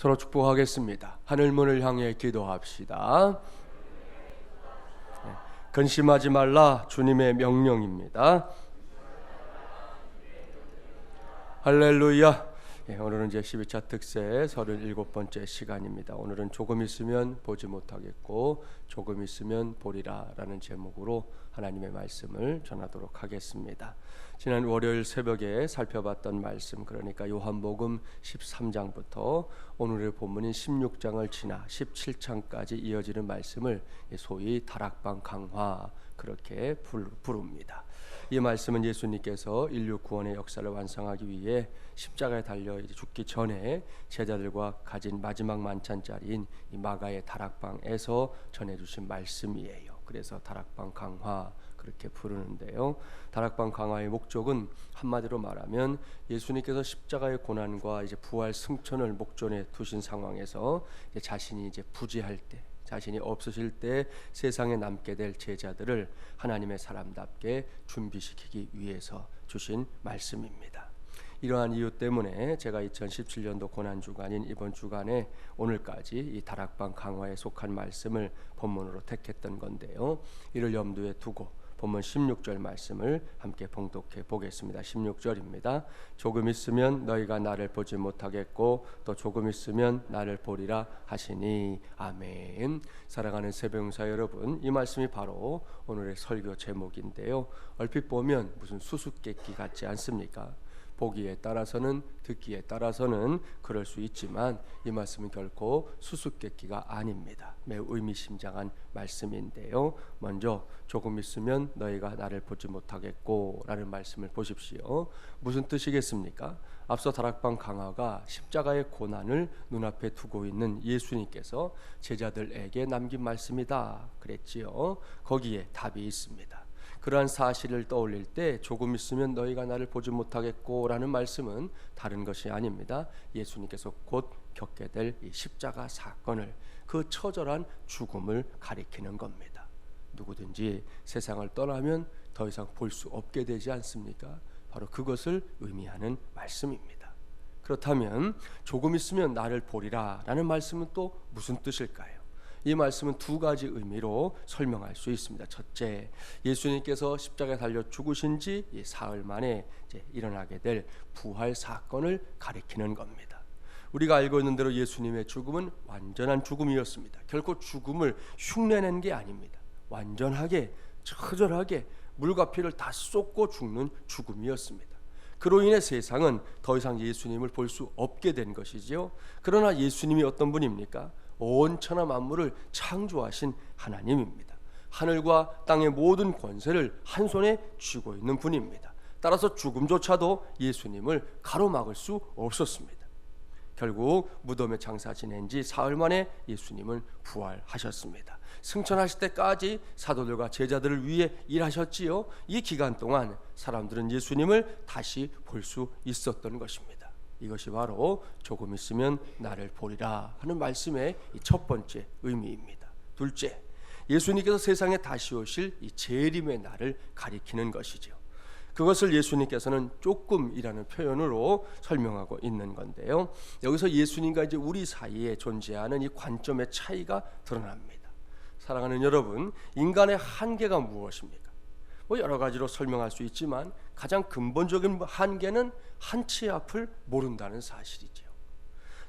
서로 축복하겠습니다. 하늘문을 향해 기도합시다. 근심하지 말라, 주님의 명령입니다. 할렐루야. 오늘은 제 12차 특세 37번째 시간입니다. 오늘은 조금 있으면 보지 못하겠고 조금 있으면 보리라 라는 제목으로 하나님의 말씀을 전하도록 하겠습니다. 지난 월요일 새벽에 살펴봤던 말씀, 그러니까 요한복음 13장부터 오늘의 본문인 16장을 지나 17장까지 이어지는 말씀을 소위 다락방 강화 그렇게 부릅니다. 이 말씀은 예수님께서 인류 구원의 역사를 완성하기 위해 십자가에 달려 죽기 전에 제자들과 가진 마지막 만찬자리인 이 마가의 다락방에서 전해주신 말씀이에요. 그래서 다락방 강화 그렇게 부르는데요. 다락방 강화의 목적은 한마디로 말하면 예수님께서 십자가의 고난과 이제 부활 승천을 목전에 두신 상황에서 자신이 이제 부재할 때, 자신이 없으실 때 세상에 남게 될 제자들을 하나님의 사람답게 준비시키기 위해서 주신 말씀입니다. 이러한 이유 때문에 제가 2017년도 고난주간인 이번 주간에 오늘까지 이 다락방 강화에 속한 말씀을 본문으로 택했던 건데요. 이를 염두에 두고 본문 16절 말씀을 함께 봉독해 보겠습니다. 16절입니다. 조금 있으면 너희가 나를 보지 못하겠고 또 조금 있으면 나를 보리라 하시니. 아멘. 사랑하는 새벽용사 여러분, 이 말씀이 바로 오늘의 설교 제목인데요. 얼핏 보면 무슨 수수께끼 같지 않습니까? 보기에 따라서는, 듣기에 따라서는 그럴 수 있지만 이 말씀은 결코 수수께끼가 아닙니다. 매우 의미심장한 말씀인데요. 먼저 조금 있으면 너희가 나를 보지 못하겠고 라는 말씀을 보십시오. 무슨 뜻이겠습니까? 앞서 다락방 강화가 십자가의 고난을 눈앞에 두고 있는 예수님께서 제자들에게 남긴 말씀이다 그랬지요. 거기에 답이 있습니다. 그러한 사실을 떠올릴 때 조금 있으면 너희가 나를 보지 못하겠고 라는 말씀은 다른 것이 아닙니다. 예수님께서 곧 겪게 될 이 십자가 사건을, 그 처절한 죽음을 가리키는 겁니다. 누구든지 세상을 떠나면 더 이상 볼 수 없게 되지 않습니까? 바로 그것을 의미하는 말씀입니다. 그렇다면 조금 있으면 나를 보리라 라는 말씀은 또 무슨 뜻일까요? 이 말씀은 두 가지 의미로 설명할 수 있습니다. 첫째, 예수님께서 십자가에 달려 죽으신 지 사흘 만에 이제 일어나게 될 부활 사건을 가리키는 겁니다. 우리가 알고 있는 대로 예수님의 죽음은 완전한 죽음이었습니다. 결코 죽음을 흉내낸 게 아닙니다. 완전하게, 처절하게 물과 피를 다 쏟고 죽는 죽음이었습니다. 그로 인해 세상은 더 이상 예수님을 볼 수 없게 된 것이지요. 그러나 예수님이 어떤 분입니까? 온 천하 만물을 창조하신 하나님입니다. 하늘과 땅의 모든 권세를 한 손에 쥐고 있는 분입니다. 따라서 죽음조차도 예수님을 가로막을 수 없었습니다. 결국 무덤에 장사 지낸 지 사흘 만에 예수님은 부활하셨습니다. 승천하실 때까지 사도들과 제자들을 위해 일하셨지요. 이 기간 동안 사람들은 예수님을 다시 볼 수 있었던 것입니다. 이것이 바로 조금 있으면 나를 보리라 하는 말씀의 첫 번째 의미입니다. 둘째, 예수님께서 세상에 다시 오실 이 재림의 날을 가리키는 것이죠. 그것을 예수님께서는 조금이라는 표현으로 설명하고 있는 건데요. 여기서 예수님과 이제 우리 사이에 존재하는 이 관점의 차이가 드러납니다. 사랑하는 여러분, 인간의 한계가 무엇입니까? 여러 가지로 설명할 수 있지만 가장 근본적인 한계는 한치 앞을 모른다는 사실이죠.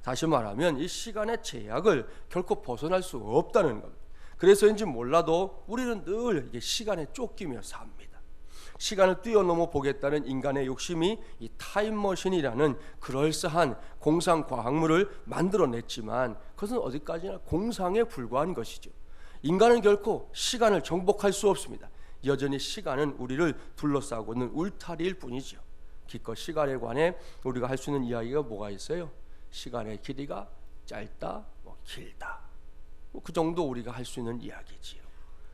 다시 말하면 이 시간의 제약을 결코 벗어날 수 없다는 겁니다. 그래서인지 몰라도 우리는 늘 이게 시간에 쫓기며 삽니다. 시간을 뛰어넘어 보겠다는 인간의 욕심이 이 타임머신이라는 그럴싸한 공상 과학물을 만들어냈지만 그것은 어디까지나 공상에 불과한 것이죠. 인간은 결코 시간을 정복할 수 없습니다. 여전히 시간은 우리를 둘러싸고 있는 울타리일 뿐이죠. 기껏 시간에 관해 우리가 할 수 있는 이야기가 뭐가 있어요? 시간의 길이가 짧다, 길다, 그 정도 우리가 할 수 있는 이야기지요.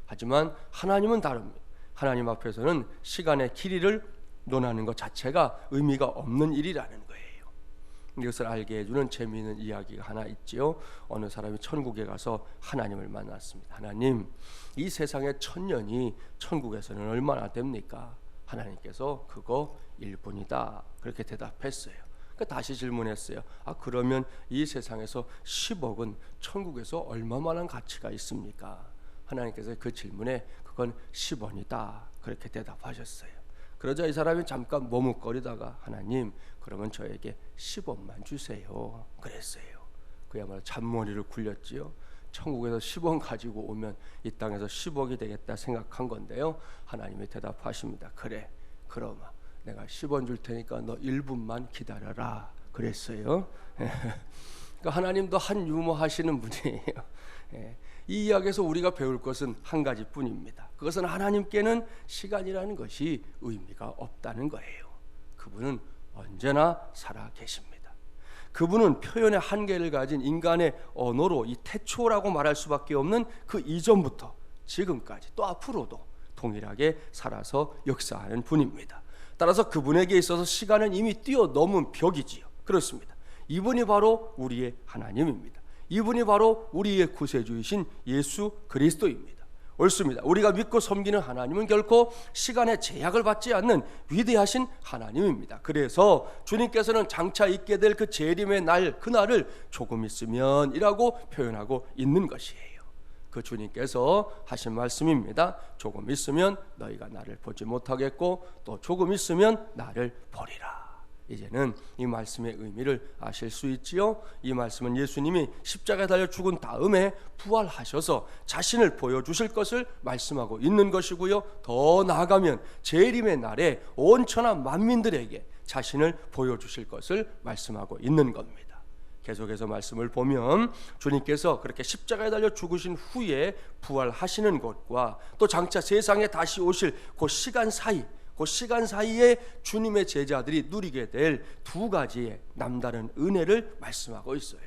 하지만 하나님은 다릅니다. 하나님 앞에서는 시간의 길이를 논하는 것 자체가 의미가 없는 일이라는 거예요. 이것을 알게 해주는 재미있는 이야기가 하나 있지요. 어느 사람이 천국에 가서 하나님을 만났습니다. 하나님, 이 세상의 1000년이 천국에서는 얼마나 됩니까? 하나님께서 그거 1분이다 그렇게 대답했어요. 다시 질문했어요. 그러면 이 세상에서 10억은 천국에서 얼마만한 가치가 있습니까? 하나님께서 그 질문에 그건 10원이다 그렇게 대답하셨어요. 그러자 이 사람이 잠깐 머뭇거리다가 하나님 그러면 저에게 10원만 주세요 그랬어요. 그야말로 잔머리를 굴렸지요. 천국에서 10원 가지고 오면 이 땅에서 10억이 되겠다 생각한 건데요. 하나님이 대답하십니다. 그래 그러면 내가 10원 줄 테니까 너 1분만 기다려라 그랬어요. 그러니까 하나님도 한 유머하시는 분이에요. 이 이야기에서 우리가 배울 것은 한 가지뿐입니다. 그것은 하나님께는 시간이라는 것이 의미가 없다는 거예요. 그분은 언제나 살아 계십니다. 그분은 표현의 한계를 가진 인간의 언어로 이 태초라고 말할 수밖에 없는 그 이전부터 지금까지 또 앞으로도 동일하게 살아서 역사하는 분입니다. 따라서 그분에게 있어서 시간은 이미 뛰어넘은 벽이지요. 그렇습니다. 이분이 바로 우리의 하나님입니다. 이분이 바로 우리의 구세주이신 예수 그리스도입니다. 옳습니다. 우리가 믿고 섬기는 하나님은 결코 시간의 제약을 받지 않는 위대하신 하나님입니다. 그래서 주님께서는 장차 있게 될 그 재림의 날, 그날을 조금 있으면이라고 표현하고 있는 것이에요. 그 주님께서 하신 말씀입니다. 조금 있으면 너희가 나를 보지 못하겠고 또 조금 있으면 나를 보리라. 이제는 이 말씀의 의미를 아실 수 있지요. 이 말씀은 예수님이 십자가에 달려 죽은 다음에 부활하셔서 자신을 보여주실 것을 말씀하고 있는 것이고요. 더 나아가면 재림의 날에 온 천하 만민들에게 자신을 보여주실 것을 말씀하고 있는 겁니다. 계속해서 말씀을 보면 주님께서 그렇게 십자가에 달려 죽으신 후에 부활하시는 것과 또 장차 세상에 다시 오실 그 시간 사이에 주님의 제자들이 누리게 될 두 가지의 남다른 은혜를 말씀하고 있어요.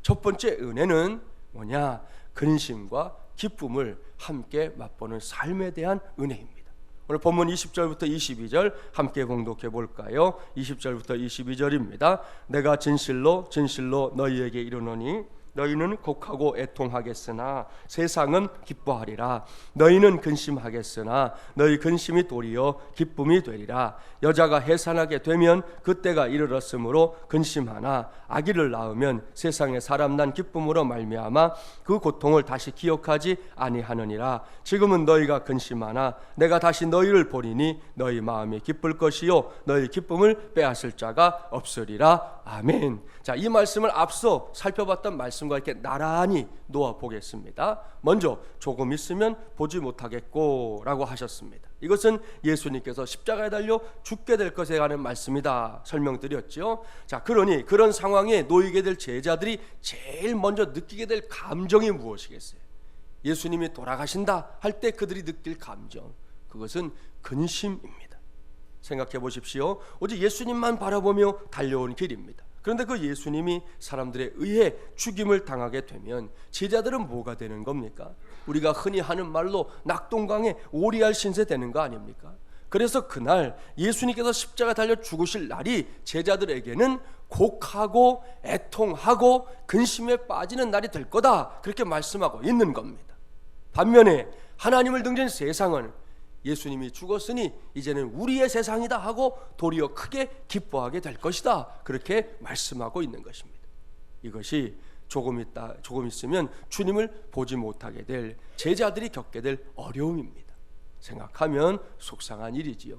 첫 번째 은혜는 뭐냐? 근심과 기쁨을 함께 맛보는 삶에 대한 은혜입니다. 오늘 본문 20절부터 22절 함께 봉독해 볼까요? 20절부터 22절입니다. 내가 진실로 너희에게 이르노니 너희는 곡하고 애통하겠으나 세상은 기뻐하리라. 너희는 근심하겠으나 너희 근심이 도리어 기쁨이 되리라. 여자가 해산하게 되면 그때가 이르렀으므로 근심하나 아기를 낳으면 세상에 사람 난 기쁨으로 말미암아 그 고통을 다시 기억하지 아니하느니라. 지금은 너희가 근심하나 내가 다시 너희를 보리니 너희 마음이 기쁠 것이요 너희 기쁨을 빼앗을 자가 없으리라. 아멘. 자, 이 말씀을 앞서 살펴봤던 말씀과 이렇게 나란히 놓아 보겠습니다. 먼저 조금 있으면 보지 못하겠고 라고 하셨습니다. 이것은 예수님께서 십자가에 달려 죽게 될 것에 관한 말씀이다 설명드렸죠. 자, 그러니 그런 상황에 놓이게 될 제자들이 제일 먼저 느끼게 될 감정이 무엇이겠어요? 예수님이 돌아가신다 할 때 그들이 느낄 감정, 그것은 근심입니다. 생각해 보십시오. 오직 예수님만 바라보며 달려온 길입니다. 그런데 그 예수님이 사람들에 의해 죽임을 당하게 되면 제자들은 뭐가 되는 겁니까? 우리가 흔히 하는 말로 낙동강에 오리알 신세 되는 거 아닙니까? 그래서 그날 예수님께서 십자가 달려 죽으실 날이 제자들에게는 곡하고 애통하고 근심에 빠지는 날이 될 거다, 그렇게 말씀하고 있는 겁니다. 반면에 하나님을 등진 세상은 예수님이 죽었으니 이제는 우리의 세상이다 하고 도리어 크게 기뻐하게 될 것이다, 그렇게 말씀하고 있는 것입니다. 이것이 조금 있으면 주님을 보지 못하게 될 제자들이 겪게 될 어려움입니다. 생각하면 속상한 일이지요.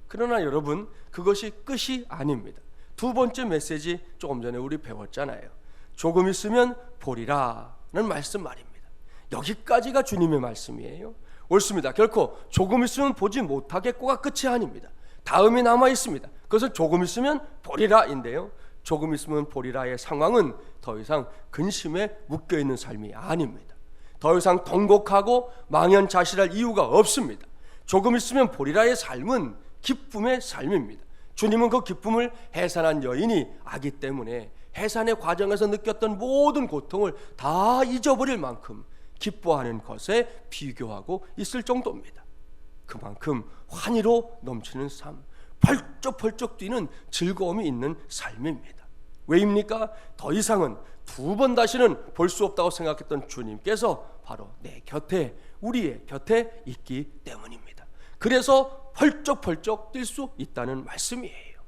그러나 여러분, 그것이 끝이 아닙니다. 두 번째 메시지 조금 전에 우리 배웠잖아요. 조금 있으면 보리라는 말씀 말입니다. 여기까지가 주님의 말씀이에요. 옳습니다. 결코 조금 있으면 보지 못하겠고가 끝이 아닙니다. 다음이 남아 있습니다. 그것은 조금 있으면 보리라인데요, 조금 있으면 보리라의 상황은 더 이상 근심에 묶여있는 삶이 아닙니다. 더 이상 통곡하고 망연자실할 이유가 없습니다. 조금 있으면 보리라의 삶은 기쁨의 삶입니다. 주님은 그 기쁨을 해산한 여인이 아기 때문에 해산의 과정에서 느꼈던 모든 고통을 다 잊어버릴 만큼 기뻐하는 것에 비교하고 있을 정도입니다. 그만큼 환희로 넘치는 삶, 펄쩍펄쩍 뛰는 즐거움이 있는 삶입니다. 왜입니까? 더 이상은 두 번 다시는 볼 수 없다고 생각했던 주님께서 바로 내 곁에, 우리의 곁에 있기 때문입니다. 그래서 펄쩍펄쩍 뛸 수 있다는 말씀이에요.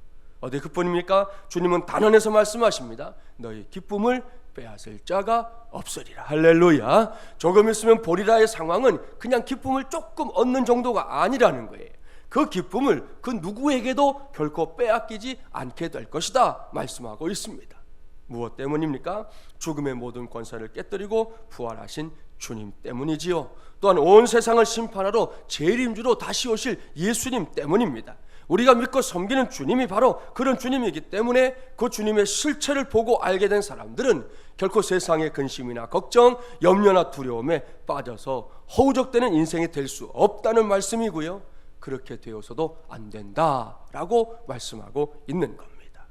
어디 그뿐입니까? 주님은 단언해서 말씀하십니다. 너희 기쁨을 빼앗을 자가 없으리라. 할렐루야. 조금 있으면 보리라의 상황은 그냥 기쁨을 조금 얻는 정도가 아니라는 거예요. 그 기쁨을 그 누구에게도 결코 빼앗기지 않게 될 것이다 말씀하고 있습니다. 무엇 때문입니까? 죽음의 모든 권세를 깨뜨리고 부활하신 주님 때문이지요. 또한 온 세상을 심판하러 재림주로 다시 오실 예수님 때문입니다. 우리가 믿고 섬기는 주님이 바로 그런 주님이기 때문에 그 주님의 실체를 보고 알게 된 사람들은 결코 세상의 근심이나 걱정, 염려나 두려움에 빠져서 허우적대는 인생이 될 수 없다는 말씀이고요. 그렇게 되어서도 안 된다라고 말씀하고 있는 겁니다.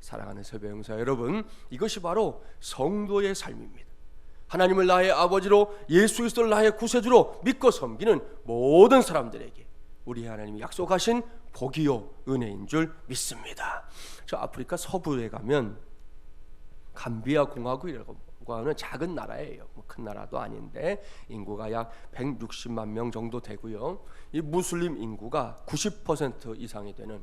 사랑하는 세배영사 여러분, 이것이 바로 성도의 삶입니다. 하나님을 나의 아버지로, 예수 그리스도를 나의 구세주로 믿고 섬기는 모든 사람들에게 우리 하나님이 약속하신 복이요 은혜인 줄 믿습니다. 저 아프리카 서부에 가면 감비아 공화국이라고 하는 작은 나라예요. 큰 나라도 아닌데 인구가 약 160만 명 정도 되고요. 이 무슬림 인구가 90% 이상이 되는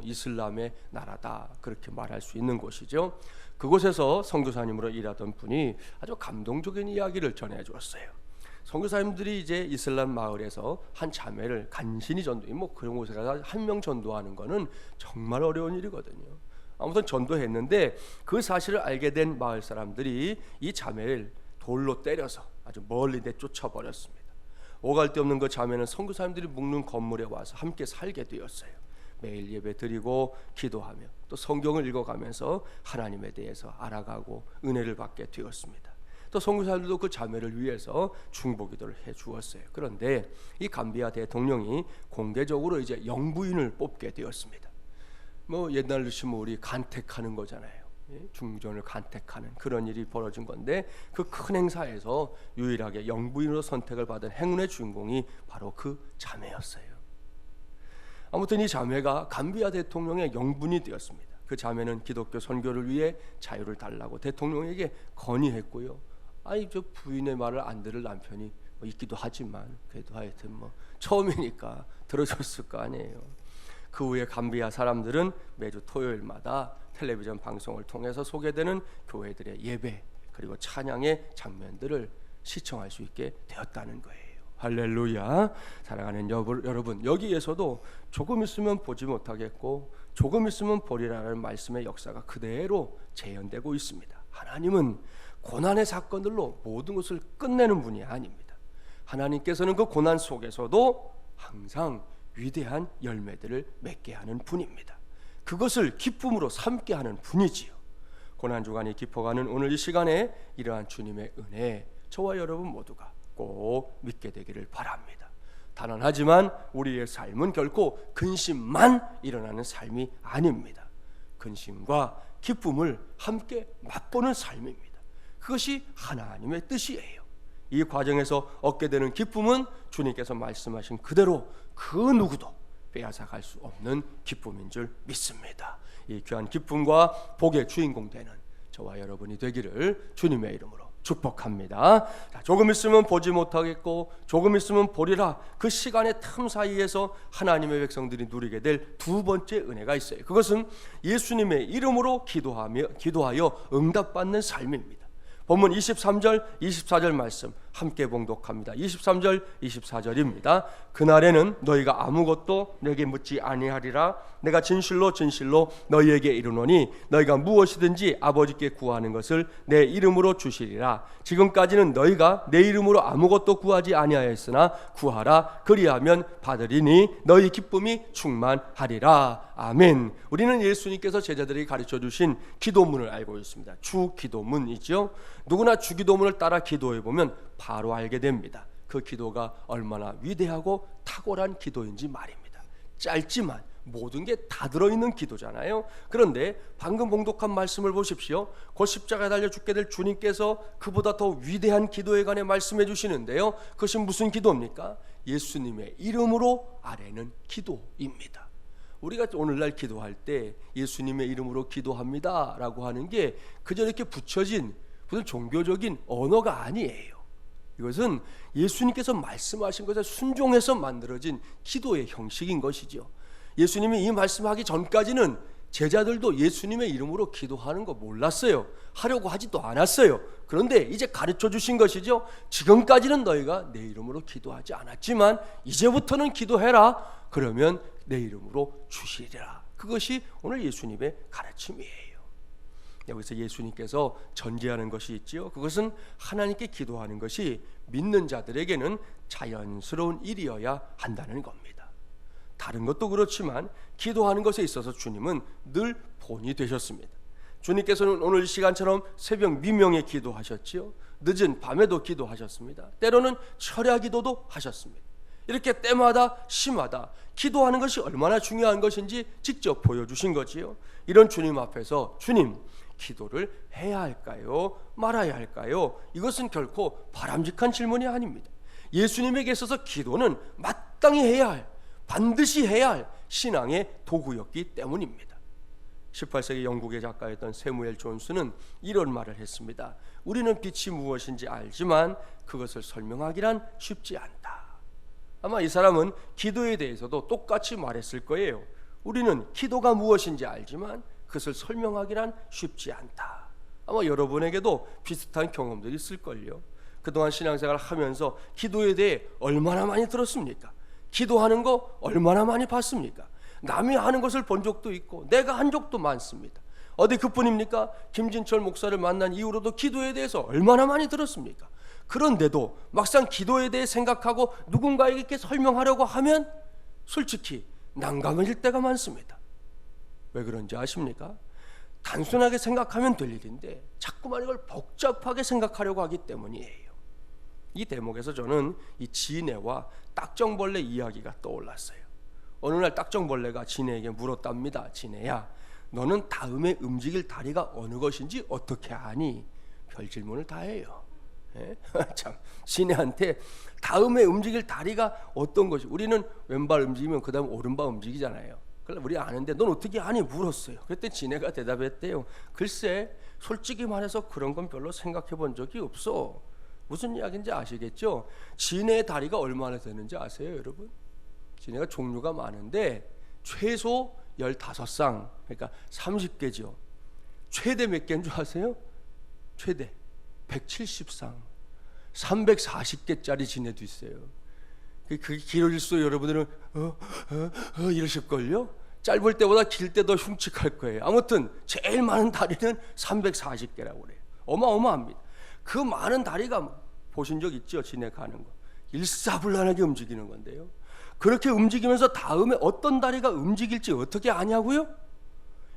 이슬람의 나라다, 그렇게 말할 수 있는 곳이죠. 그곳에서 선교사님으로 일하던 분이 아주 감동적인 이야기를 전해 주었어요. 선교사님들이 이제 이슬람 마을에서 한 자매를 간신히 그런 곳에 가서 한 명 전도하는 거는 정말 어려운 일이거든요. 아무튼 전도했는데 그 사실을 알게 된 마을 사람들이 이 자매를 돌로 때려서 아주 멀리 내쫓아 버렸습니다. 오갈 데 없는 그 자매는 선교사님들이 묵는 건물에 와서 함께 살게 되었어요. 매일 예배 드리고 기도하며 또 성경을 읽어가면서 하나님에 대해서 알아가고 은혜를 받게 되었습니다. 또 선교사들도 그 자매를 위해서 중보기도를 해 주었어요. 그런데 이 감비아 대통령이 공개적으로 이제 영부인을 뽑게 되었습니다. 옛날로 치면 우리 간택하는 거잖아요. 중전을 간택하는 그런 일이 벌어진 건데, 그 큰 행사에서 유일하게 영부인으로 선택을 받은 행운의 주인공이 바로 그 자매였어요. 아무튼 이 자매가 감비아 대통령의 영부인이 되었습니다. 그 자매는 기독교 선교를 위해 자유를 달라고 대통령에게 건의했고요. 저 부인의 말을 안 들을 남편이 있기도 하지만 그래도 하여튼 처음이니까 들어줬을 거 아니에요. 그 후에 감비아 사람들은 매주 토요일마다 텔레비전 방송을 통해서 소개되는 교회들의 예배 그리고 찬양의 장면들을 시청할 수 있게 되었다는 거예요. 할렐루야. 사랑하는 여러분, 여기에서도 조금 있으면 보지 못하겠고 조금 있으면 보리라는 말씀의 역사가 그대로 재현되고 있습니다. 하나님은 고난의 사건들로 모든 것을 끝내는 분이 아닙니다. 하나님께서는 그 고난 속에서도 항상 위대한 열매들을 맺게 하는 분입니다. 그것을 기쁨으로 삼게 하는 분이지요. 고난주간이 깊어가는 오늘 이 시간에 이러한 주님의 은혜, 저와 여러분 모두가 꼭 믿게 되기를 바랍니다. 단언하지만 우리의 삶은 결코 근심만 일어나는 삶이 아닙니다. 근심과 기쁨을 함께 맛보는 삶입니다. 그것이 하나님의 뜻이에요. 이 과정에서 얻게 되는 기쁨은 주님께서 말씀하신 그대로 그 누구도 빼앗아갈 수 없는 기쁨인 줄 믿습니다. 이 귀한 기쁨과 복의 주인공 되는 저와 여러분이 되기를 주님의 이름으로 축복합니다. 조금 있으면 보지 못하겠고 조금 있으면 보리라. 그 시간의 틈 사이에서 하나님의 백성들이 누리게 될 두 번째 은혜가 있어요. 그것은 예수님의 이름으로 기도하여 응답받는 삶입니다. 본문 23절 24절 말씀 함께 봉독합니다. 23절 24절입니다. 그날에는 너희가 아무것도 내게 묻지 아니하리라. 내가 진실로 진실로 너희에게 이르노니 너희가 무엇이든지 아버지께 구하는 것을 내 이름으로 주시리라. 지금까지는 너희가 내 이름으로 아무것도 구하지 아니하였으나 구하라. 그리하면 받으리니 너희 기쁨이 충만하리라. 아멘. 우리는 예수님께서 제자들에게 가르쳐 주신 기도문을 알고 있습니다. 주 기도문이죠. 누구나 주 기도문을 따라 기도해 보면 바로 알게 됩니다. 그 기도가 얼마나 위대하고 탁월한 기도인지 말입니다. 짧지만 모든 게 다 들어있는 기도잖아요. 그런데 방금 봉독한 말씀을 보십시오. 곧 십자가에 달려 죽게 될 주님께서 그보다 더 위대한 기도에 관해 말씀해 주시는데요. 그것이 무슨 기도입니까? 예수님의 이름으로 아뢰는 기도입니다. 우리가 오늘날 기도할 때 예수님의 이름으로 기도합니다 라고 하는 게 그저 이렇게 붙여진 무슨 종교적인 언어가 아니에요. 이것은 예수님께서 말씀하신 것에 순종해서 만들어진 기도의 형식인 것이죠. 예수님이 이 말씀하기 전까지는 제자들도 예수님의 이름으로 기도하는 거 몰랐어요. 하려고 하지도 않았어요. 그런데 이제 가르쳐 주신 것이죠. 지금까지는 너희가 내 이름으로 기도하지 않았지만 이제부터는 기도해라. 그러면 내 이름으로 주시리라. 그것이 오늘 예수님의 가르침이에요. 여기서 예수님께서 전제하는 것이 있지요. 그것은 하나님께 기도하는 것이 믿는 자들에게는 자연스러운 일이어야 한다는 겁니다. 다른 것도 그렇지만 기도하는 것에 있어서 주님은 늘 본이 되셨습니다. 주님께서는 오늘 시간처럼 새벽 미명에 기도하셨지요. 늦은 밤에도 기도하셨습니다. 때로는 철야 기도도 하셨습니다. 이렇게 때마다 시마다 기도하는 것이 얼마나 중요한 것인지 직접 보여주신 거지요. 이런 주님 앞에서 주님, 기도를 해야 할까요? 말아야 할까요? 이것은 결코 바람직한 질문이 아닙니다. 예수님에게 있어서 기도는 마땅히 해야 할, 반드시 해야 할 신앙의 도구였기 때문입니다. 18세기 영국의 작가였던 세무엘 존스는 이런 말을 했습니다. 우리는 빛이 무엇인지 알지만 그것을 설명하기란 쉽지 않다. 아마 이 사람은 기도에 대해서도 똑같이 말했을 거예요. 우리는 기도가 무엇인지 알지만 그것을 설명하기란 쉽지 않다. 아마 여러분에게도 비슷한 경험들이 있을걸요. 그동안 신앙생활을 하면서 기도에 대해 얼마나 많이 들었습니까? 기도하는 거 얼마나 많이 봤습니까? 남이 하는 것을 본 적도 있고 내가 한 적도 많습니다. 어디 그뿐입니까? 김진철 목사를 만난 이후로도 기도에 대해서 얼마나 많이 들었습니까? 그런데도 막상 기도에 대해 생각하고 누군가에게 이렇게 설명하려고 하면 솔직히 난감해질 때가 많습니다. 왜 그런지 아십니까? 단순하게 생각하면 될 일인데 자꾸만 이걸 복잡하게 생각하려고 하기 때문이에요. 이 대목에서 저는 이 지네와 딱정벌레 이야기가 떠올랐어요. 어느 날 딱정벌레가 지네에게 물었답니다. 지네야, 너는 다음에 움직일 다리가 어느 것인지 어떻게 아니? 별 질문을 다 해요. 참, 지네한테 다음에 움직일 다리가 어떤 것이, 우리는 왼발 움직이면 그 다음 오른발 움직이잖아요. 그래 우리 아는데 넌 어떻게 아니? 물었어요. 그때 지네가 대답했대요. 글쎄, 솔직히 말해서 그런 건 별로 생각해 본 적이 없어. 무슨 이야기인지 아시겠죠? 지네의 다리가 얼마나 되는지 아세요, 여러분? 지네가 종류가 많은데 최소 15쌍, 그러니까 30개죠. 최대 몇 개인 줄 아세요? 최대 170쌍, 340개짜리 지네도 있어요. 그게 길어질수록 여러분들은 이러실걸요? 짧을 때보다 길 때 더 흉측할 거예요. 아무튼 제일 많은 다리는 340개라고 그래요. 어마어마합니다. 그 많은 다리가 보신 적 있죠? 지네 가는 거 일사불란하게 움직이는 건데요. 그렇게 움직이면서 다음에 어떤 다리가 움직일지 어떻게 아냐고요?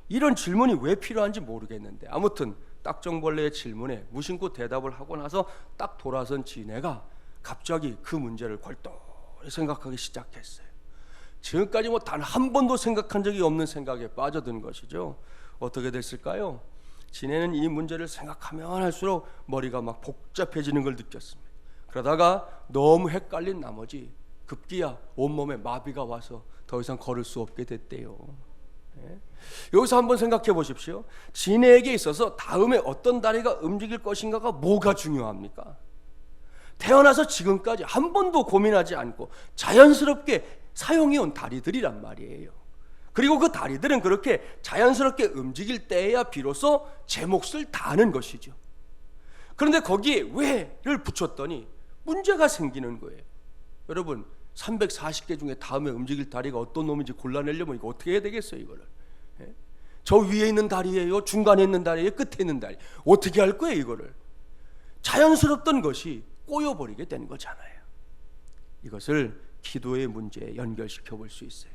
이런 질문이 왜 필요한지 모르겠는데 아무튼 딱정벌레의 질문에 무심코 대답을 하고 나서 딱 돌아선 지네가 갑자기 그 문제를 골똘히 생각하기 시작했어요. 지금까지 단 한 번도 생각한 적이 없는 생각에 빠져든 것이죠. 어떻게 됐을까요? 지네는 이 문제를 생각하면 할수록 머리가 막 복잡해지는 걸 느꼈습니다. 그러다가 너무 헷갈린 나머지 급기야 온몸에 마비가 와서 더 이상 걸을 수 없게 됐대요. 여기서 한번 생각해 보십시오. 지네에게 있어서 다음에 어떤 다리가 움직일 것인가가 뭐가 중요합니까? 태어나서 지금까지 한 번도 고민하지 않고 자연스럽게 사용해온 다리들이란 말이에요. 그리고 그 다리들은 그렇게 자연스럽게 움직일 때에야 비로소 제 몫을 다하는 것이죠. 그런데 거기에 왜를 붙였더니 문제가 생기는 거예요. 여러분 340개 중에 다음에 움직일 다리가 어떤 놈인지 골라내려면 이거 어떻게 해야 되겠어요? 이거를 저 위에 있는 다리예요? 중간에 있는 다리예요? 끝에 있는 다리? 어떻게 할 거예요? 이거를 자연스럽던 것이 꼬여버리게 된 거잖아요. 이것을 기도의 문제에 연결시켜 볼 수 있어요.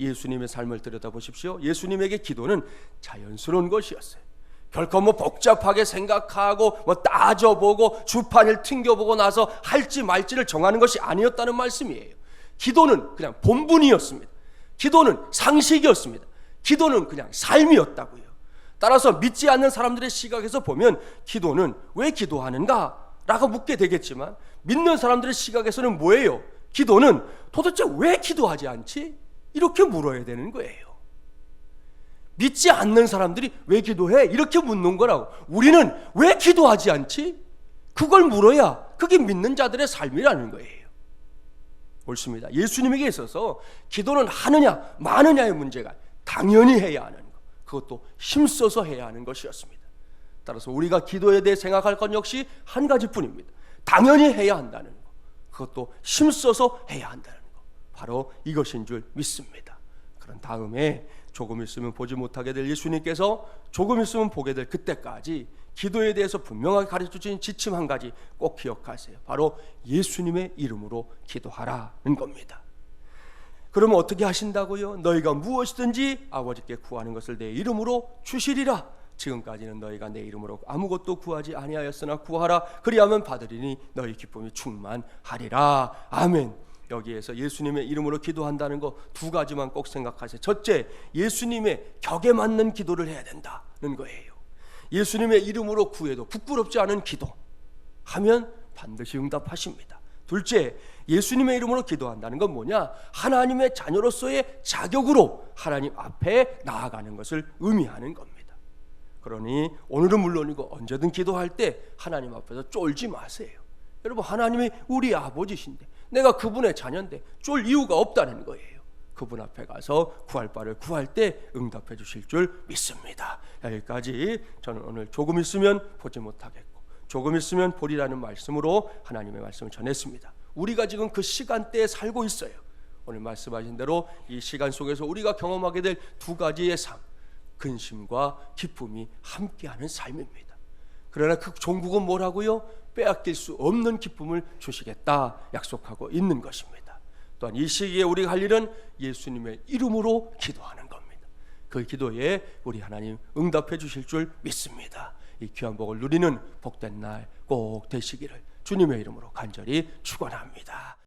예수님의 삶을 들여다보십시오. 예수님에게 기도는 자연스러운 것이었어요. 결코 복잡하게 생각하고 따져보고 주판을 튕겨보고 나서 할지 말지를 정하는 것이 아니었다는 말씀이에요. 기도는 그냥 본분이었습니다. 기도는 상식이었습니다. 기도는 그냥 삶이었다고요. 따라서 믿지 않는 사람들의 시각에서 보면 기도는 왜 기도하는가? 라고 묻게 되겠지만 믿는 사람들의 시각에서는 뭐예요? 기도는 도대체 왜 기도하지 않지? 이렇게 물어야 되는 거예요. 믿지 않는 사람들이 왜 기도해? 이렇게 묻는 거라고. 우리는 왜 기도하지 않지? 그걸 물어야 그게 믿는 자들의 삶이라는 거예요. 옳습니다. 예수님에게 있어서 기도는 하느냐 마느냐의 문제가 당연히 해야 하는 거. 그것도 힘써서 해야 하는 것이었습니다. 따라서 우리가 기도에 대해 생각할 것 역시 한 가지뿐입니다. 당연히 해야 한다는 것, 그것도 힘써서 해야 한다는 것, 바로 이것인 줄 믿습니다. 그런 다음에 조금 있으면 보지 못하게 될 예수님께서 조금 있으면 보게 될 그때까지 기도에 대해서 분명하게 가르쳐주신 지침 한 가지 꼭 기억하세요. 바로 예수님의 이름으로 기도하라는 겁니다. 그러면 어떻게 하신다고요? 너희가 무엇이든지 아버지께 구하는 것을 내 이름으로 주시리라. 지금까지는 너희가 내 이름으로 아무것도 구하지 아니하였으나 구하라. 그리하면 받으리니 너희 기쁨이 충만하리라. 아멘. 여기에서 예수님의 이름으로 기도한다는 거 두 가지만 꼭 생각하세요. 첫째, 예수님의 격에 맞는 기도를 해야 된다는 거예요. 예수님의 이름으로 구해도 부끄럽지 않은 기도 하면 반드시 응답하십니다. 둘째, 예수님의 이름으로 기도한다는 건 뭐냐? 하나님의 자녀로서의 자격으로 하나님 앞에 나아가는 것을 의미하는 겁니다. 그러니 오늘은 물론이고 언제든 기도할 때 하나님 앞에서 쫄지 마세요. 여러분, 하나님이 우리 아버지신데 내가 그분의 자녀인데 쫄 이유가 없다는 거예요. 그분 앞에 가서 구할 바를 구할 때 응답해 주실 줄 믿습니다. 여기까지 저는 오늘 조금 있으면 보지 못하겠고 조금 있으면 보리라는 말씀으로 하나님의 말씀을 전했습니다. 우리가 지금 그 시간대에 살고 있어요. 오늘 말씀하신 대로 이 시간 속에서 우리가 경험하게 될 두 가지의 삶, 근심과 기쁨이 함께하는 삶입니다. 그러나 그 종국은 뭐라고요? 빼앗길 수 없는 기쁨을 주시겠다 약속하고 있는 것입니다. 또한 이 시기에 우리가 할 일은 예수님의 이름으로 기도하는 겁니다. 그 기도에 우리 하나님 응답해 주실 줄 믿습니다. 이 귀한 복을 누리는 복된 날 꼭 되시기를 주님의 이름으로 간절히 축원합니다.